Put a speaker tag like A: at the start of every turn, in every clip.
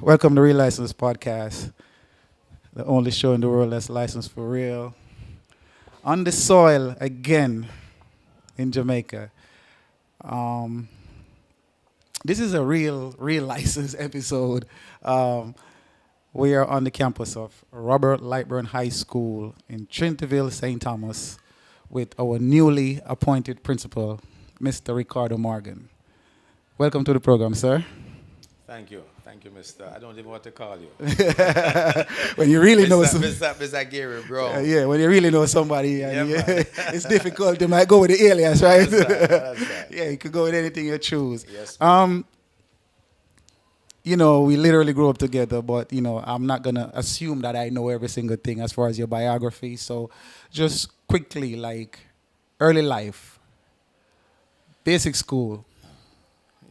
A: Welcome to Real License Podcast, the only show in the world that's licensed for real. On the soil again in Jamaica. Um, this is a real license episode. Um, we are on the campus of Robert Lightbourne High School in Trinity, St. Thomas, with our newly appointed principal, Mr. Ricardo Morgan. Welcome to the program, sir.
B: Thank you, Mister. I don't even know what to call you.
A: When you really know
B: Mr. Gary, bro.
A: yeah, when you really know somebody,
B: Yeah,
A: and
B: man.
A: it's difficult. You might go with the alias, right?
B: That's right.
A: Yeah, you could go with anything you choose.
B: Yes, man.
A: We literally grew up together, but I'm not gonna assume that I know every single thing as far as your biography. So, just quickly, like early life, basic school.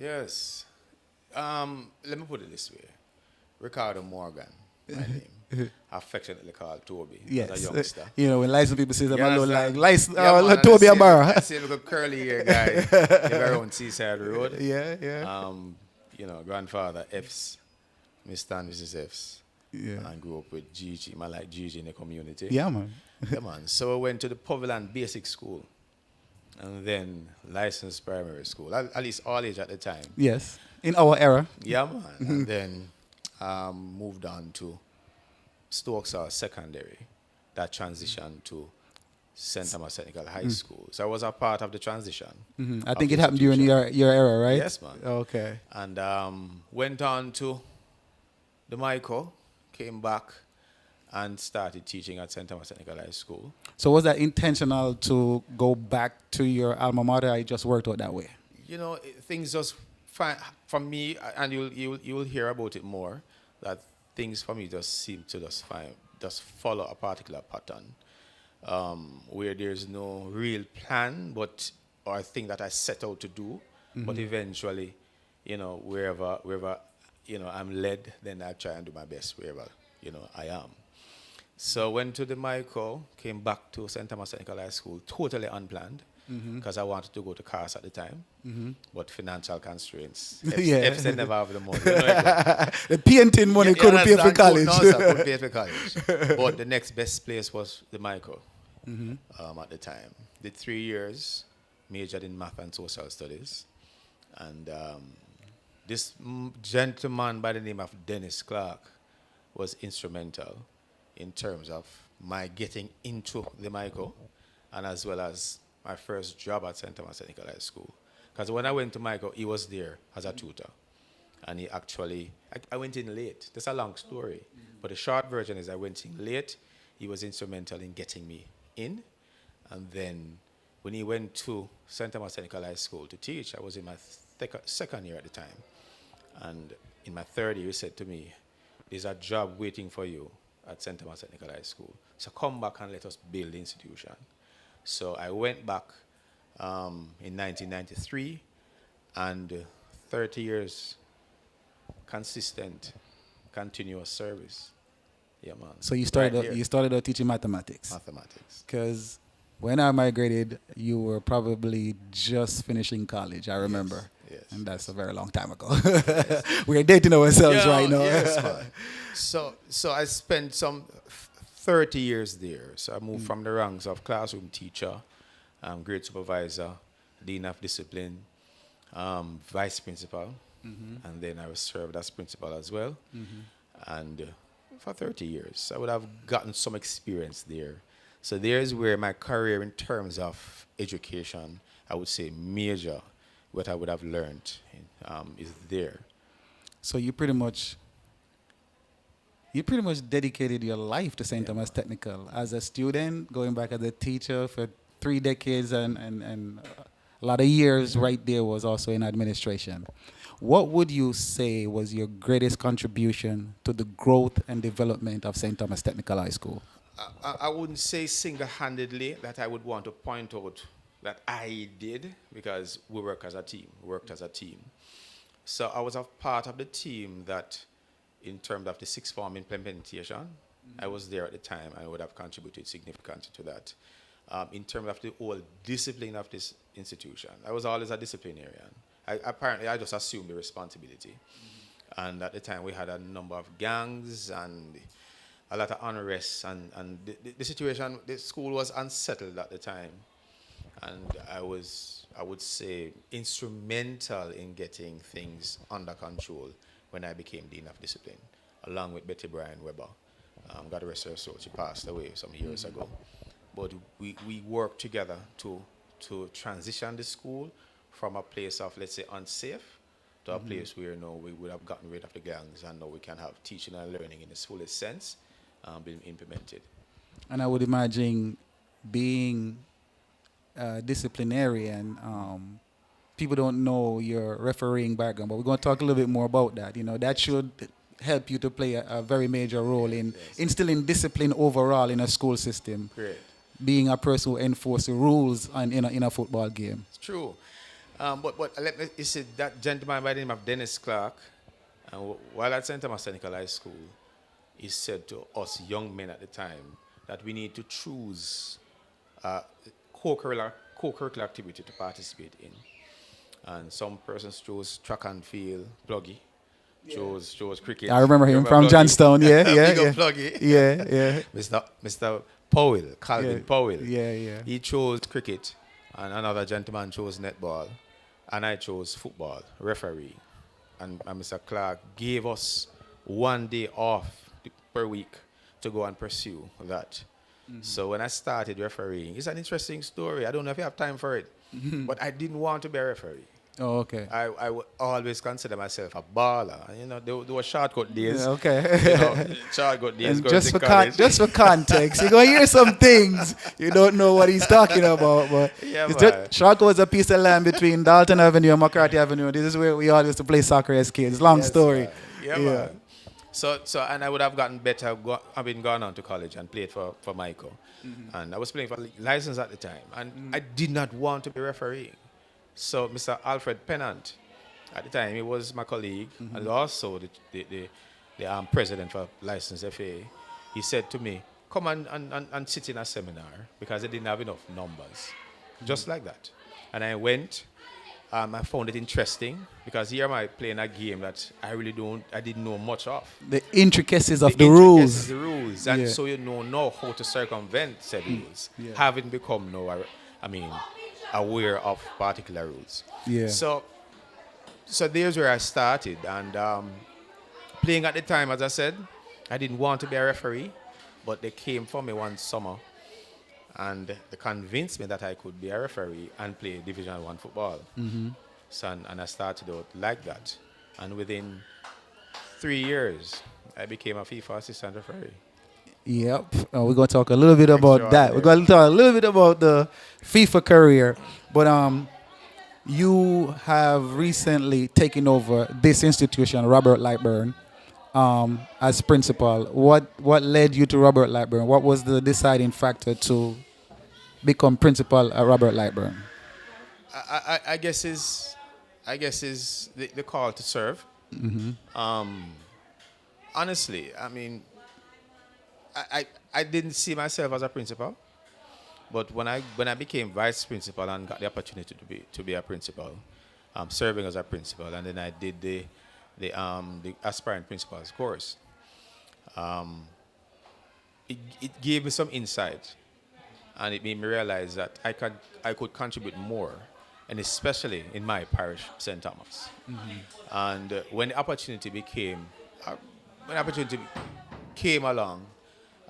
B: Yes. Let me put it this way. Ricardo Morgan, my name. Affectionately called Toby
A: Yes,
B: as a youngster.
A: When license people say, "I'm
B: You
A: a little
B: understand?
A: like license,
B: Yeah, man,
A: Toby
B: I
A: Amara."
B: see a little curly hair guy live around Seaside Road.
A: Yeah.
B: Grandfather F's, Mr. and Mrs. F's.
A: Yeah.
B: And grew up with Gigi. Man like Gigi in the community.
A: Yeah, man.
B: Yeah, man. So I went to the Poverland Basic School and then licensed primary school, at least all age at the time.
A: Yes. In our era.
B: Yeah, man. And then moved on to Stokes Secondary, that transitioned to St. Thomas Technical High School. So I was a part of the transition.
A: I
B: of
A: think
B: the
A: it happened during
B: institution.
A: your era, right?
B: Yes, man.
A: Okay.
B: And went on to the Michael, came back and started teaching at St. Thomas Technical High School.
A: So was that intentional to go back to your alma mater? Or it just worked out that way?
B: Things just find for me, and you'll hear about it more. That things for me just seem to just follow a particular pattern, where there's no real plan, or thing that I set out to do, but eventually, wherever I'm led, then I try and do my best wherever I am. So went to the Michael, came back to St. Thomas Technical High School, totally unplanned, because I wanted to go to CARS at the time, but financial constraints. F's never have the money.
A: The painting money couldn't pay for college.
B: No, sir, couldn't pay for college. But the next best place was the Michael at the time. Did 3 years, majored in math and social studies. And this gentleman by the name of Dennis Clark was instrumental in terms of my getting into the Michael, and as well as my first job at St. Thomas Technical High School. Because when I went to Michael, he was there as a tutor. And he actually, I went in late. That's a long story. But the short version is I went in late. He was instrumental in getting me in. And then when he went to St. Thomas Technical High School to teach, I was in my second year at the time. And in my third year, he said to me, "There's a job waiting for you at St. Thomas Technical High School. So come back and let us build the institution." So I went back in 1993, and 30 years consistent, continuous service. Yeah, man.
A: So you
B: Right
A: started out teaching mathematics.
B: Mathematics.
A: Because when I migrated, you were probably just finishing college, I remember.
B: Yes.
A: And that's a very long time ago. We're dating ourselves right now.
B: Yes, man. So I spent some 30 years there. So I moved from the ranks of classroom teacher, grade supervisor, dean of discipline, vice principal, and then I was served as principal as well. And for 30 years, I would have gotten some experience there. So there's where my career in terms of education, I would say major, what I would have learned is there.
A: So you pretty much dedicated your life to St. Thomas Technical as a student, going back as a teacher for 3 decades, and a lot of years right there was also in administration. What would you say was your greatest contribution to the growth and development of St. Thomas Technical High School?
B: I wouldn't say single-handedly that I would want to point out that I did, because we worked as a team. So I was a part of the team that, in terms of the sixth form implementation, I was there at the time and would have contributed significantly to that. In terms of the whole discipline of this institution, I was always a disciplinarian. I just assumed the responsibility. And at the time, we had a number of gangs and a lot of unrest. And the situation, the school was unsettled at the time. And I would say, instrumental in getting things under control when I became Dean of Discipline, along with Betty Bryan Weber. God rest her soul, she passed away some years ago. But we worked together to transition the school from a place of, let's say, unsafe to a place where we would have gotten rid of the gangs, and now we can have teaching and learning in its fullest sense being implemented.
A: And I would imagine being disciplinarian, people don't know your refereeing background, but we're going to talk a little bit more about that. That should help you to play a very major role in instilling discipline overall in a school system.
B: Great.
A: Being a person who enforces rules in a football game.
B: It's true. But let me, you see, that gentleman by the name of Dennis Clark, while at St. Thomas Technical High School, he said to us young men at the time that we need to choose co-curricular activity to participate in. And some persons chose track and field, Pluggy, chose cricket.
A: I remember him from
B: Pluggy?
A: Johnstown, yeah.
B: Big up Pluggy.
A: Yeah.
B: Mr. Powell, Calvin Powell.
A: Yeah.
B: He chose cricket, and another gentleman chose netball, and I chose football, referee. And Mr. Clark gave us one day off per week to go and pursue that. So when I started refereeing, it's an interesting story. I don't know if you have time for it, but I didn't want to be a referee.
A: Oh, okay.
B: I would always consider myself a baller. There were shortcut days.
A: Yeah, okay.
B: Shortcut days.
A: And just for context, you're going to hear some things you don't know what he's talking about. But Shark was a piece of land between Dalton Avenue and McCarthy Avenue. This is where we all used to play soccer as kids. Long story.
B: Man. Yeah, man. So and I would have gotten better. I've been gone on to college and played for Michael. And I was playing for license at the time. And I did not want to be refereeing. So Mr. Alfred Pennant, at the time, he was my colleague and also the president for License FA. He said to me, come and sit in a seminar because they didn't have enough numbers. Just like that. And I went. I found it interesting because here am I playing a game that I didn't know much of.
A: The intricacies of the rules.
B: The rules. And so you know how to circumvent said rules. Having become aware of particular rules. Yeah. So there's where I started. And playing at the time, as I said, I didn't want to be a referee, but they came for me one summer and they convinced me that I could be a referee and play Division 1 football. So, and I started out like that. And within 3 years, I became a FIFA assistant referee.
A: Yep. We're going to talk a little bit about that. We're going to talk a little bit about the FIFA career. But you have recently taken over this institution, Robert Lightbourne, as principal. What led you to Robert Lightbourne? What was the deciding factor to become principal at Robert Lightbourne?
B: I guess is the call to serve. Honestly, I didn't see myself as a principal, but when I became vice principal and got the opportunity to be a principal, serving as a principal, and then I did the aspirant principal's course. It gave me some insight, and it made me realize that I could contribute more, and especially in my parish, St. Thomas. And when the opportunity came along,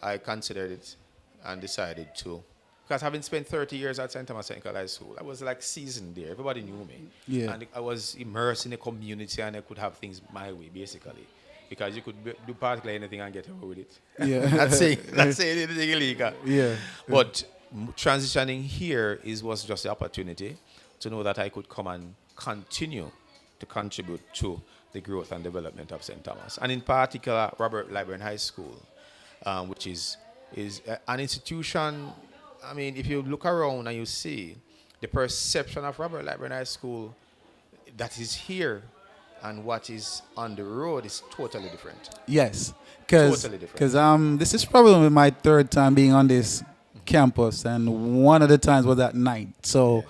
B: I considered it and decided to. Because having spent 30 years at St. Thomas Technical High School, I was like seasoned there. Everybody knew me. Yeah. And I was immersed in the community and I could have things my way, basically. Because you could do practically anything and get away with it. Yeah. Not saying anything illegal. Yeah. But transitioning here was just the opportunity to know that I could come and continue to contribute to the growth and development of St. Thomas. And in particular, Robert Lightbourne High School, which is an institution. If you look around and you see the perception of Robert Lightbourne High School that is here and what is on the road is totally different.
A: Yes, because this is probably my third time being on this campus, and one of the times was at night. So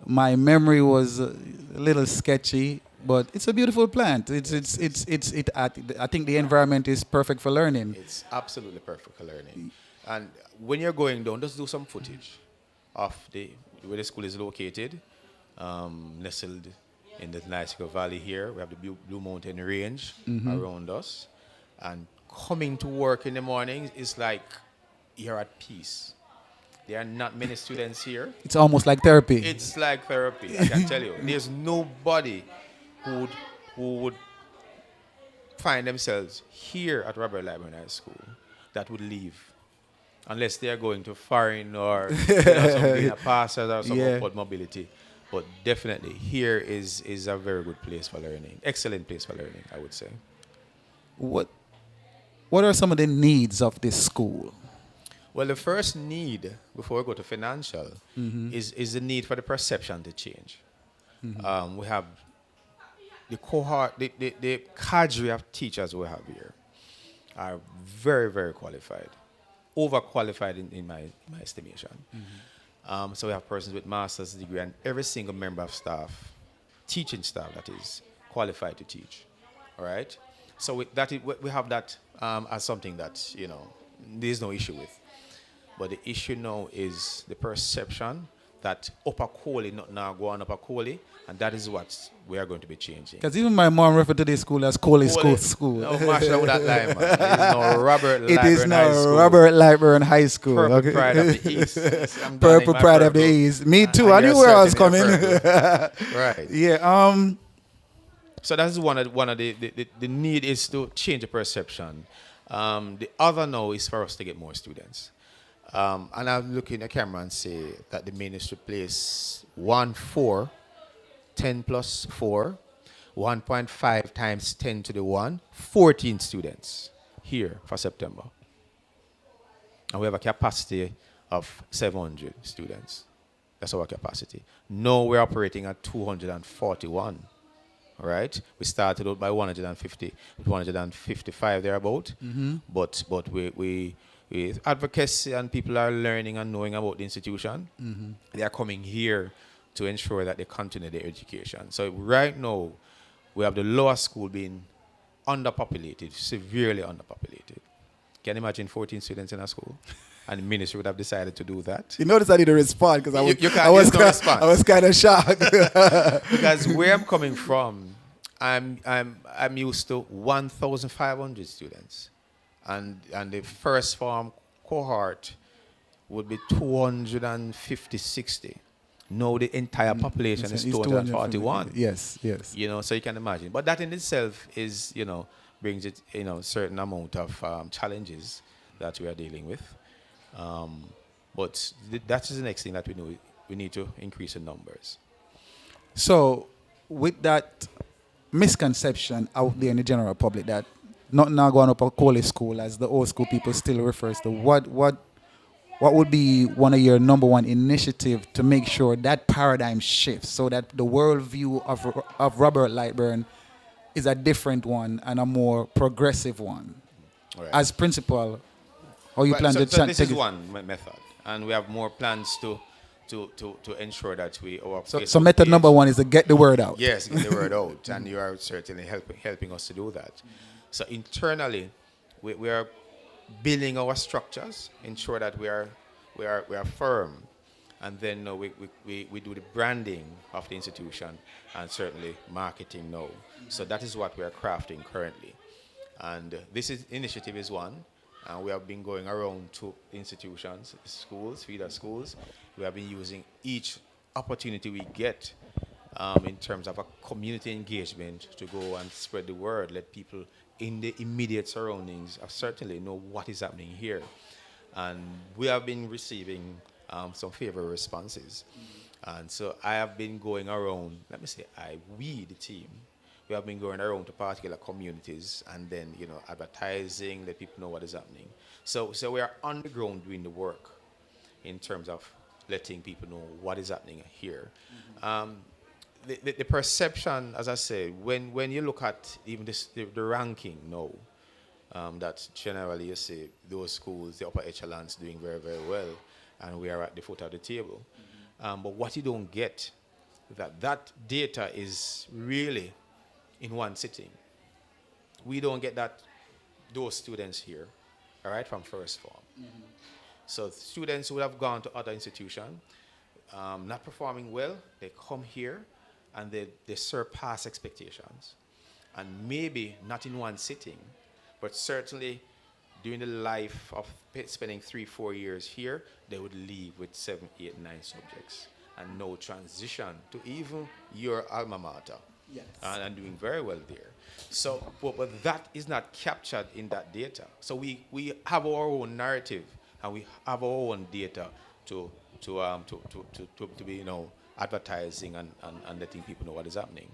A: my memory was a little sketchy. but it's a beautiful plant. I think the environment is perfect for learning.
B: It's absolutely perfect for learning. And when you're going down, just do some footage of the where the school is located, nestled in the Niagara Valley here. We have the Blue Mountain Range around us. And coming to work in the morning is like you're at peace. There are not many students here.
A: It's almost like therapy.
B: It's like therapy, I can tell you. There's nobody who would find themselves here at Robert Lightbourne High School that would leave unless they are going to foreign or something a passes or some upward mobility. But definitely here is a very good place for learning. Excellent place for learning, I would say.
A: What are some of the needs of this school?
B: Well, the first need before we go to financial is the need for the perception to change. We have the cohort, the cadre of teachers we have here are very, very qualified, overqualified in my estimation. So we have persons with master's degree, and every single member of staff, teaching staff that is qualified to teach. All right. So we have that as something that there's no issue with. But the issue now is the perception that upper Coley not now go on upper Coley, and that is what we are going to be changing.
A: Because even my mom referred to this school as Coley School.
B: No, mash out that line, man. It is now Robert Lightbourne
A: It is now
B: High School.
A: Robert Lightbourne High School.
B: Purple pride of the East. Yes, I'm
A: Purple
B: donning my
A: pride of the
B: purple.
A: East. Me too. I
B: And
A: knew
B: you're
A: where I was
B: certainly
A: coming.
B: a purple. Right.
A: Yeah.
B: So that's one of the need is to change the perception. The other now is for us to get more students. And I'll look in the camera and say that the ministry place 10 plus 4, 1.5 times 10 to the 1, 14 students here for September. And we have a capacity of 700 students. That's our capacity. Now we're operating at 241. All right, we started out by 155 thereabout, but we with advocacy and people are learning and knowing about the institution. They are coming here to ensure that they continue their education. So right now, we have the lower school being underpopulated, severely underpopulated. Can you imagine 14 students in a school? And the ministry would have decided to do that.
A: You notice I didn't respond because I was kind of shocked.
B: Because where I'm coming from, I'm used to 1,500 students, and the first form cohort would be 250, 60. Now the entire population is 241.
A: Yes.
B: So you can imagine. But that in itself is, brings it, certain amount of challenges that we are dealing with. But that is the next thing that we know. We need to increase the numbers.
A: So, with that misconception out there in the general public that not now going up a college school, as the old school people still refers to, what would be one of your number one initiative to make sure that paradigm shifts so that the worldview of Robert Lightbourne is a different one and a more progressive one?
B: Right.
A: As principal, how you plan to
B: so this is one method, and we have more plans to ensure that we
A: so method number one is to get the word out.
B: Yes, get the word out, and you are certainly helping us to do that. So internally, we are building our structures, ensure that we are firm, and then we do the branding of the institution and certainly marketing now. So that is what we are crafting currently, and this initiative is one. And we have been going around to institutions, schools, feeder schools. We have been using each opportunity we get in terms of a community engagement to go and spread the word, let people in the immediate surroundings certainly know what is happening here. And we have been receiving some favorable responses. And so I have been going around, we, the team, we have been going around to particular communities and then, advertising, let people know what is happening. So we are on the ground doing the work in terms of letting people know what is happening here. The perception, as I said, when you look at even the ranking now, that generally you see those schools, the upper echelons doing very, very well, and we are at the foot of the table. But what you don't get, that data is really in one sitting. We don't get those students here, all right, from first form. So students who have gone to other institutions, not performing well, they come here and they surpass expectations. And maybe not in one sitting, but certainly during the life of spending 3, 4 years here, they would leave with 7, 8, 9 subjects and no transition to even your alma mater.
A: Yes.
B: And doing very well there. So, but that is not captured in that data. So we have our own narrative and we have our own data to to be advertising and letting people know what is happening.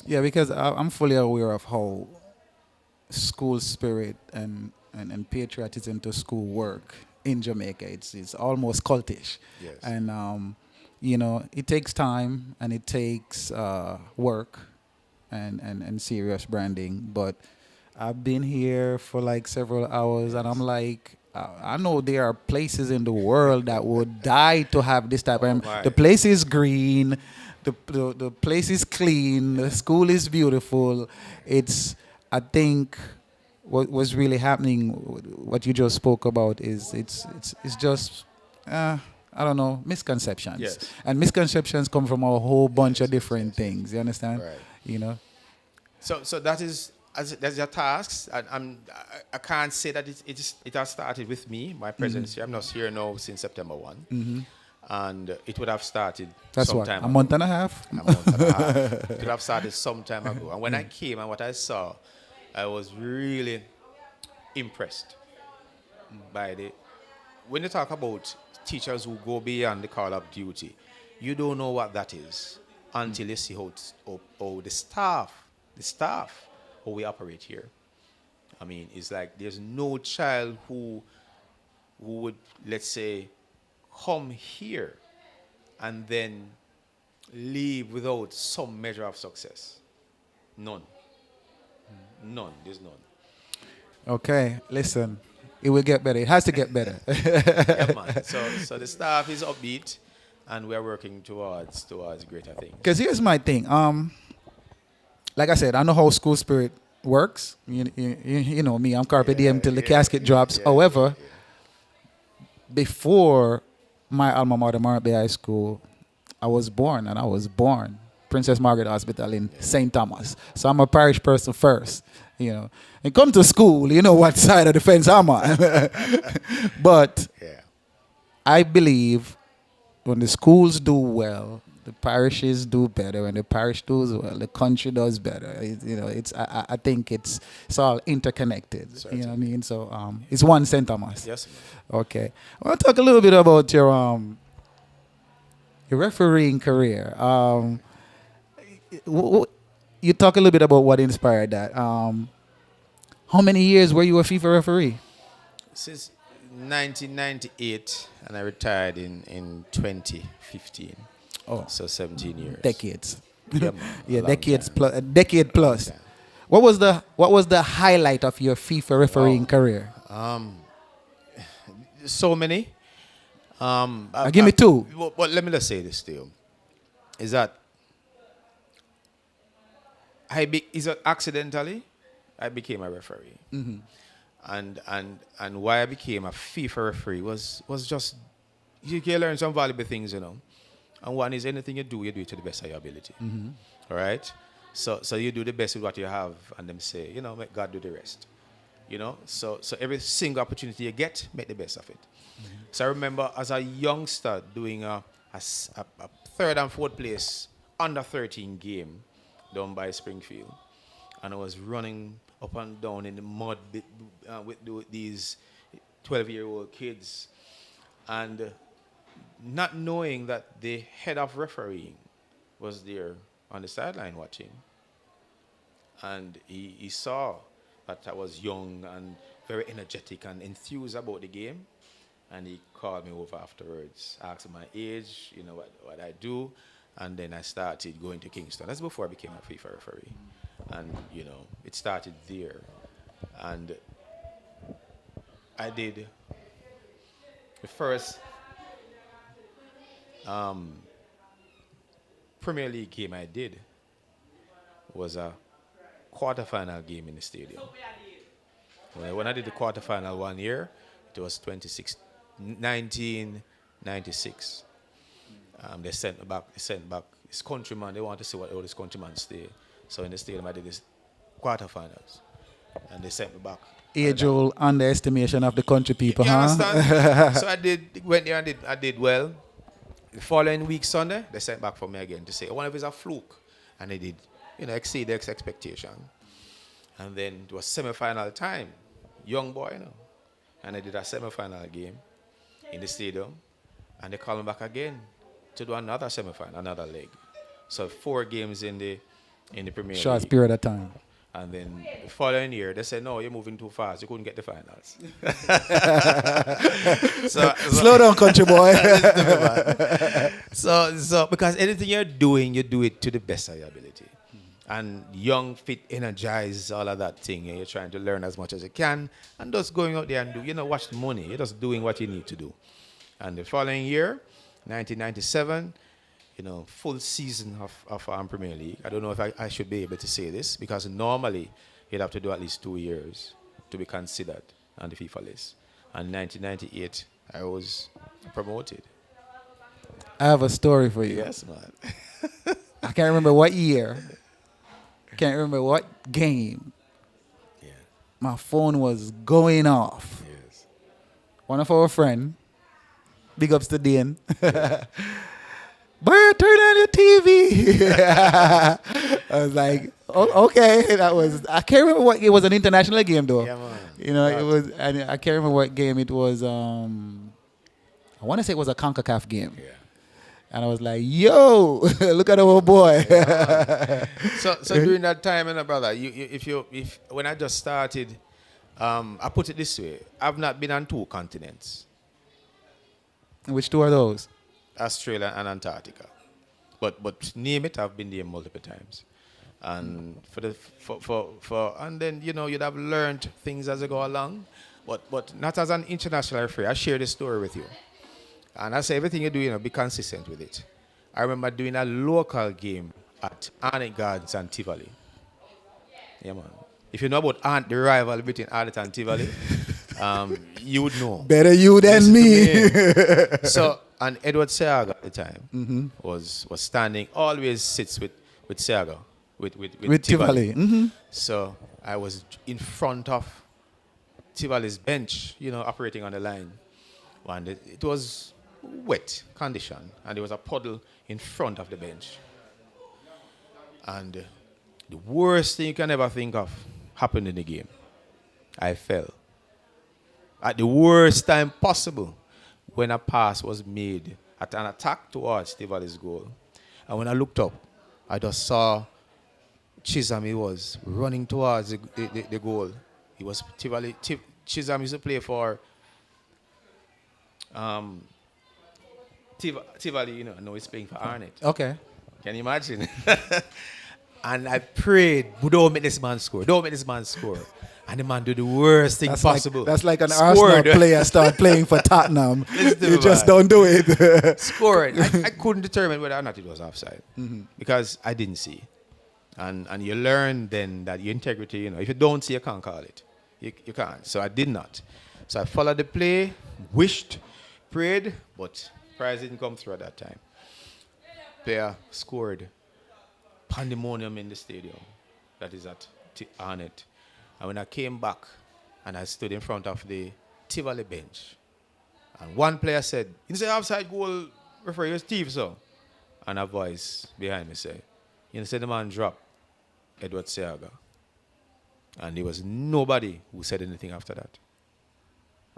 A: Yeah, because I'm fully aware of how school spirit and patriotism to school work in Jamaica. It's almost cultish.
B: Yes.
A: And, it takes time and it takes work and serious branding. But I've been here for like several hours and I'm like, I know there are places in the world that would die to have this type. And
B: my.
A: the place is green, the place is clean, the school is beautiful. I think, what was really happening, what you just spoke about, is it's just, I don't know, misconceptions.
B: Yes.
A: And misconceptions come from a whole bunch
B: Yes,
A: of different
B: yes, yes,
A: things. You understand?
B: Right.
A: You know.
B: So that is that's your tasks. I can't say that it has started with me. My presence here. I'm not here now since September 1, and it would have started.
A: That's
B: some
A: what,
B: time
A: a
B: ago.
A: month and a half.
B: A month and a half. It would have started some time ago. And when I came and what I saw, I was really impressed by the. When you talk about teachers who go beyond the call of duty, you don't know what that is until you see how the staff, how we operate here. I mean, it's like there's no child who would, let's say, come here and then leave without some measure of success. None. None. There's none.
A: Okay, listen, it will get better. It has to get better.
B: Yeah, man. So the staff is upbeat, and we're working towards greater things.
A: Because here's my thing. Like I said, I know how school spirit works. You know me. I'm carpe diem till the casket drops.
B: Yeah,
A: However, before my alma mater, Marant Bay High School, I was born, and I was born Princess Margaret Hospital in St. Thomas. So I'm a parish person first, And come to school, you know what side of the fence I'm on. But
B: yeah.
A: I believe when the schools do well, the parishes do better. When the parish does well, the country does better. I think it's all interconnected.
B: Certainly.
A: You know what I mean? So it's one St. Thomas.
B: Yes, man.
A: Okay. I want to talk a little bit about your refereeing career. You talk a little bit about what inspired that. How many years were you a FIFA referee?
B: Since 1998, and I retired in 2015.
A: Oh,
B: So 17 years.
A: decades.
B: Yeah, man.
A: Yeah,
B: A long
A: decades
B: time.
A: plus. A decade plus.
B: time.
A: What was the highlight of your FIFA refereeing career?
B: So many.
A: Give me two.
B: Well, let me just say this to you. Is that accidentally I became a referee. And why I became a FIFA referee was just you can learn some valuable things, And one is anything you do it to the best of your ability. All right? So you do the best with what you have, and them say, make God do the rest. So every single opportunity you get, make the best of it. So I remember as a youngster doing a third and fourth place under 13 game down by Springfield, and I was running up and down in the mud with these 12-year-old kids, and not knowing that the head of refereeing was there on the sideline watching. And he saw that I was young and very energetic and enthused about the game. And he called me over afterwards, asked my age, what I do. And then I started going to Kingston. That's before I became a FIFA referee. And, it started there. And I did the first Premier League game I did was a quarterfinal game in the stadium. When I did the quarterfinal one year, it was 1996. They sent me back. They sent back his countryman. They want to see what all his countrymen stay. So in the stadium, I did this quarterfinals, and they sent me back.
A: Age-old underestimation of the country people,
B: You
A: huh?
B: understand? So went there and I did well. The following week, Sunday, they sent back for me again to say, I wonder if it's a fluke. And they did, exceed their expectation. And then it was semi-final time. Young boy, And I did a semi-final game in the stadium. And they called me back again to do another semi-final, another leg. So 4 games in the Premier League.
A: Short period of time.
B: And then the following year, they said, no, you're moving too fast. You couldn't get the finals.
A: Slow down, country boy.
B: So because anything you're doing, you do it to the best of your ability. And young, fit, energized, all of that thing. You're trying to learn as much as you can. And just going out there and watch the money. You're just doing what you need to do. And the following year, 1997, full season of Premier League. I don't know if I should be able to say this, because normally you'd have to do at least 2 years to be considered on the FIFA list. And 1998, I was promoted.
A: I have a story for you.
B: Yes, man.
A: I can't remember what year. Can't remember what game.
B: Yeah.
A: My phone was going off.
B: Yes.
A: One of our friends, big ups to Dean. Boy, turn on your TV. I was like, okay. I can't remember what, it was an international game though.
B: Yeah, man.
A: It was, and I can't remember what game it was. I want to say it was a CONCACAF game.
B: Yeah.
A: And I was like, yo, look at our boy.
B: So during that time, brother, if when I just started, I put it this way: I've not been on 2 continents,
A: Which 2 are those?
B: Australia and Antarctica. But name it, I've been there multiple times. And and then you'd have learned things as you go along, but not as an international referee. I share this story with you. And I say everything you do, be consistent with it. I remember doing a local game at Arnett Gardens and Tivoli. Yeah, man. If you know about the rival between Arnett and Tivoli, you would know.
A: Better you than me.
B: So, and Edward Seaga at the time was standing, always sits with Seaga, with
A: Tivoli. Mm-hmm.
B: So I was in front of Tivoli's bench, operating on the line. And it was wet condition, and there was a puddle in front of the bench. And the worst thing you can ever think of happened in the game. I fell. At the worst time possible, when a pass was made at an attack towards Tivoli's goal. And when I looked up, I just saw Chisholm. He was running towards the goal. He was Tivoli. Chisholm used to play for Tivoli, now he's playing for Arnett.
A: Okay.
B: Can you imagine? And I prayed, don't make this man score. Don't make this man score. And the man do the worst thing possible.
A: That's like an
B: Scored.
A: Arsenal player start playing for Tottenham. You just don't do it.
B: Scored. I couldn't determine whether or not it was offside because I didn't see. And you learn then that your integrity, if you don't see, you can't call it. You can't. So I did not. So I followed the play, wished, prayed, but prize didn't come through at that time. Player scored. Pandemonium in the stadium. That is at Arnett. And when I came back and I stood in front of the Tivoli bench, and one player said, "You say offside goal, referee, you're Steve, so." And a voice behind me said, the man dropped Edward Seaga. And there was nobody who said anything after that.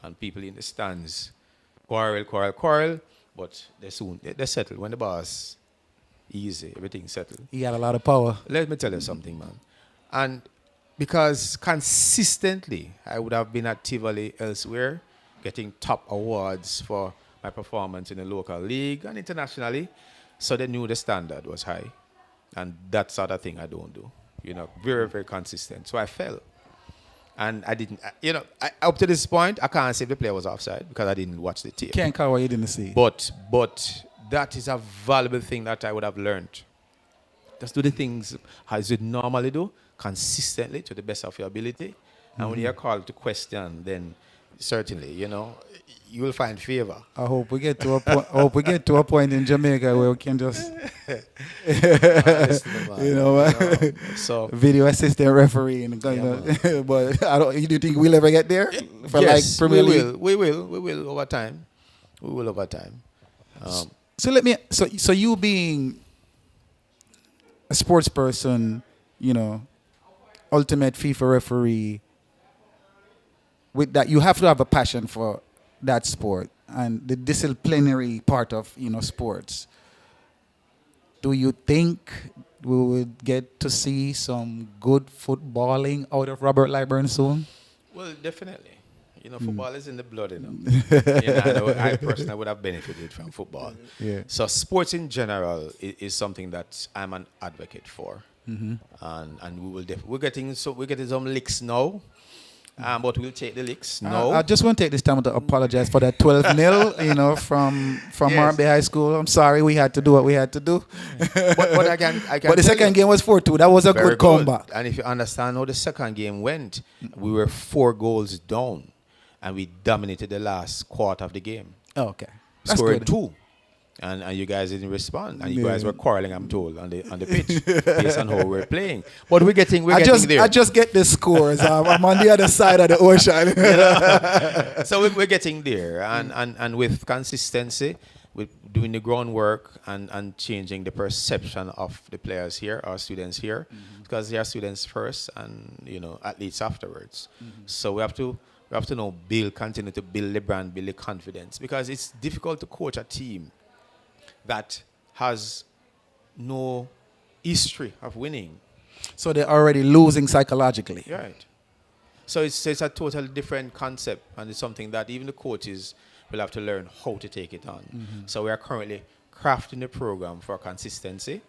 B: And people in the stands quarrel, but they settled. When the boss easy, everything settled.
A: He had a lot of power.
B: Let me tell you something, man. And because consistently I would have been at Tivoli elsewhere, getting top awards for my performance in the local league and internationally, so they knew the standard was high. And that's the other thing I don't do. Very, very consistent. So I fell. And I didn't, up to this point, I can't say if the player was offside because I didn't watch the tape.
A: Can't call what you didn't see.
B: But that is a valuable thing that I would have learned Just do the things as you normally do, consistently to the best of your ability. And when you're called to question, then certainly, you will find favor.
A: I hope we get to a point. I hope we get to a point in Jamaica where we can just,
B: Listen, man, so
A: video assistant referee and but I don't. You do think we'll ever get there for
B: yes,
A: like Premier League?
B: we will over time. We will over time.
A: So let me. So you being a sports person, ultimate FIFA referee. With that, you have to have a passion for that sport and the disciplinary part of sports. Do you think we would get to see some good footballing out of Robert Lightbourne soon?
B: Well, definitely. Football is in the blood, I know I personally would have benefited from football.
A: Yeah.
B: So sports in general is something that I'm an advocate for. And we're getting some licks now. But we'll take the licks. No.
A: I just want to take this time to apologize for that 12-0, from
B: Yes.
A: RB High School. I'm sorry, we had to do what we had to do.
B: But I can
A: But the second game was 4-2. That was a
B: very
A: good comeback.
B: And if you understand how the second game went, we were 4 goals down, and we dominated the last quarter of the game.
A: Oh, okay. That's
B: Scored
A: good.
B: 2. And you guys didn't respond, and you guys
A: Yeah.
B: were quarreling, I'm told, on the pitch based on how we're playing. But we're getting there.
A: I just get the scores. I'm on the other side of the ocean.
B: So we're getting there, and with consistency, with doing the groundwork and changing the perception of the players here, our students here, because they are students first, and athletes afterwards. So we have to now continue to build the brand, build the confidence, because it's difficult to coach a team that has no history of winning.
A: So they're already losing psychologically.
B: Right. So it's a totally different concept, and it's something that even the coaches will have to learn how to take it on. So we are currently crafting the program for consistency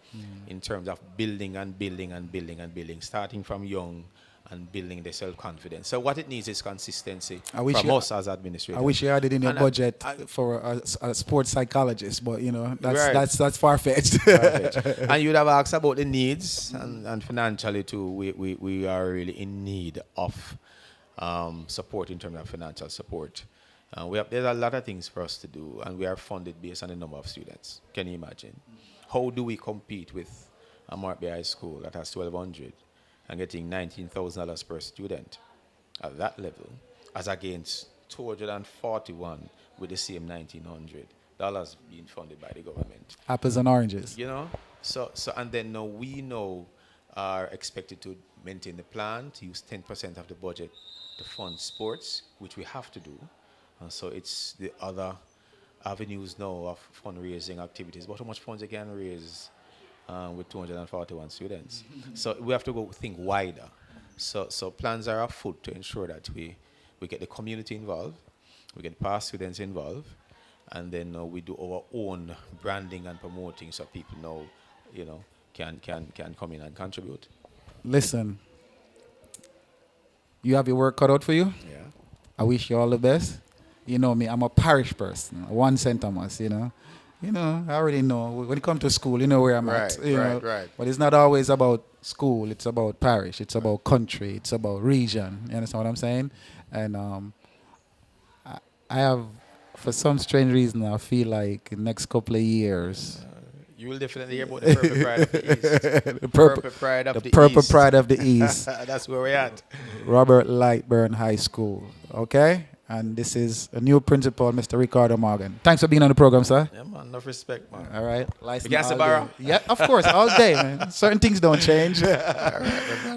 B: in terms of building and building and building and building, starting from young and building the self-confidence. So what it needs is consistency from us as administrators.
A: I wish you had it in your
B: And
A: budget for a sports psychologist, but
B: Right.
A: that's far-fetched.
B: Perfect. And you'd have asked about the needs, and financially too, we are really in need of support in terms of financial support. There's a lot of things for us to do, and we are funded based on the number of students. Can you imagine? How do we compete with a Markby High School that has 1,200 and getting $19,000 per student at that level, as against 241 with the same $1,900 being funded by the government?
A: Apples and oranges.
B: So and then now we are expected to maintain the plan to use 10% of the budget to fund sports, which we have to do. And so it's the other avenues now of fundraising activities. But how much funds you can raise with 241 students? So we have to think wider. So plans are afoot to ensure that we get the community involved, we get past students involved, and then we do our own branding and promoting, so people know, can come in and contribute.
A: Listen, you have your work cut out for you.
B: Yeah.
A: I wish you all the best. You know me, I'm a parish person, one St. Thomas, I already know. When it comes to school, you know where I'm at.
B: Right.
A: But it's not always about school. It's about parish. It's about country. It's about region. You understand what I'm saying? And I have, for some strange reason, I feel like in the next couple of years,
B: You will definitely hear about the Purple Pride of the East.
A: the purple
B: Pride of the
A: purple
B: East.
A: pride of the East,
B: That's where we're at.
A: Robert Lightbourne High School. Okay? And this is a new principal, Mr. Ricardo Morgan. Thanks for being on the program, sir.
B: Yeah, man. Enough respect, man.
A: All right. License
B: Against the
A: all
B: barrel?
A: day. Yeah, of course, all day, man. Certain things don't change. All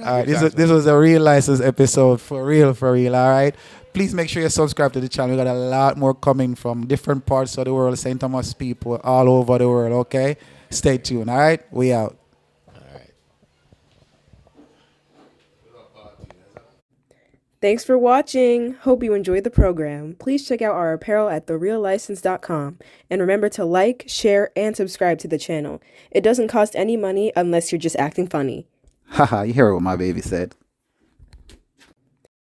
B: All
A: right, this was a real license episode, for real, all right? Please make sure you subscribe to the channel. We got a lot more coming from different parts of the world, St. Thomas people all over the world, okay? Stay tuned, all right? We out.
C: Thanks for watching. Hope you enjoyed the program. Please check out our apparel at thereallicense.com. And remember to like, share, and subscribe to the channel. It doesn't cost any money unless you're just acting funny.
A: Haha, you hear what my baby said.